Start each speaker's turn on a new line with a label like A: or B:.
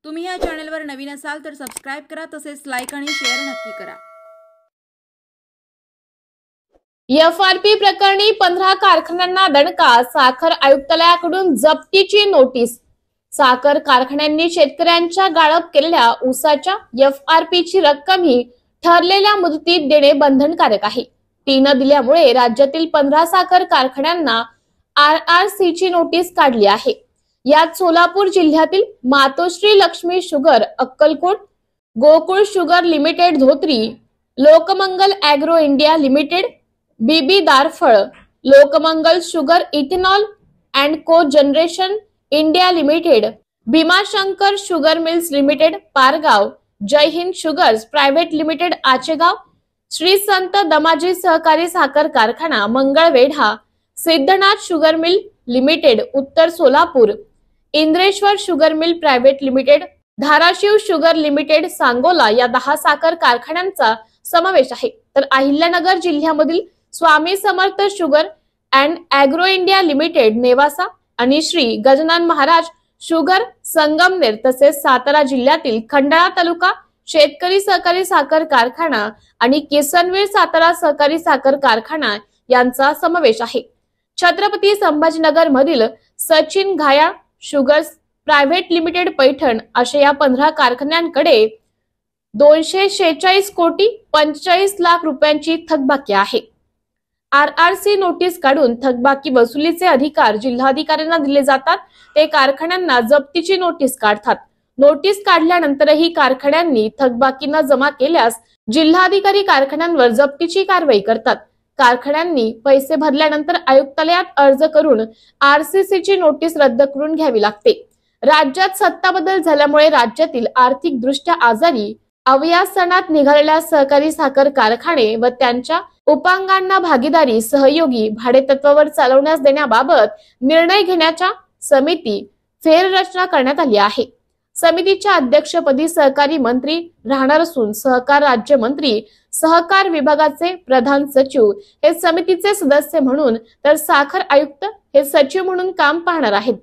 A: तुम्ही या चॅनलवर नवीन असाल तर सबस्क्राइब करा, तसेच लाईक आणि शेअर नक्की करा।
B: एफआरपी प्रकरणी 15 कारखान्यांना दणका, साखर आयुक्तालयाकडून जप्तीची नोटीस। साखर कारखान्यांनी शेतकऱ्यांच्या गाळप केलेल्या ऊसाच्या एफआरपीची रक्कम ही ठरलेल्या मुदतीत देणे बंधनकारक आहे। ती न दिल्यामुळे राज्यातील 15 साखर कारखान्यांना आरआरसीची नोटीस काढली आहे। यात सोलापूर जिल्ह्यातील Matoshri Laxmi sugar Akkalkot, Gokul sugar limited Dhotri, Lokmangal agro India limited Bibi Darphal, Lokmangal sugar ethanol and co generation India limited, Bhimashankar sugar mills limited Pargaon, Jai Hind sugars private limited Achegaon, Shri Sant Damaji सहकारी साखर कारखाना Mangalvedha, Siddhanath sugar mill limited Uttar Solapur, Indreshwar sugar mill private limited, Dharashiv sugar limited Sangola या 10 साखर कारखान्यांचा समावेश आहे। तर अहिल्यानगर जिल्ह्यामधील स्वामी समर्थ sugar and agro India limited Nevasa आणि श्री गजानन महाराज शुगर संगमनेर, तसेच सातारा जिल्ह्यातील खंडाळा तालुका शेतकरी सहकारी साखर कारखाना आणि किसनवीर सातारा सहकारी साखर कारखाना यांचा समावेश आहे। छत्रपती संभाजीनगर मधील Sachin Ghaya sugars private limited Paithan अशा या 15 कारखान्यांकडे 246 कोटी 45 लाख रुपयांची थकबाकी आहे। आरआरसी नोटीस काढून थकबाकी वसुलीचे अधिकार जिल्हाधिकाऱ्यांना दिले जातात। ते कारखान्यांना जप्तीची नोटीस काढतात। नोटीस काढल्यानंतरही कारखान्यांनी थकबाकी न जमा केल्यास जिल्हाधिकारी कारखान्यांवर जप्तीची कारवाई करतात। कारखान्यांनी पैसे भरल्यानंतर आयुक्तालयात अर्ज करून आरसीसीची नोटीस रद्द करून घ्यावी लागते। राज्यात सत्ता बदल झाल्यामुळे राज्यातील आर्थिक दृष्ट्या आजारी अव्यसनात निघालेल्या सहकारी साखर कारखाने व त्यांच्या उपांगांना भागीदारी सहयोगी भाडेतत्वावर चालवण्यास देण्याबाबत निर्णय घेण्याच्या समिती फेररचना करण्यात आली आहे। समितीच्या अध्यक्षपदी सहकारी मंत्री राहणार असून सहकार राज्यमंत्री सहकार विभागाचे प्रधान सचिव हे समितीचे सदस्य म्हणून तर साखर आयुक्त हे सचिव म्हणून काम पाहणार आहेत।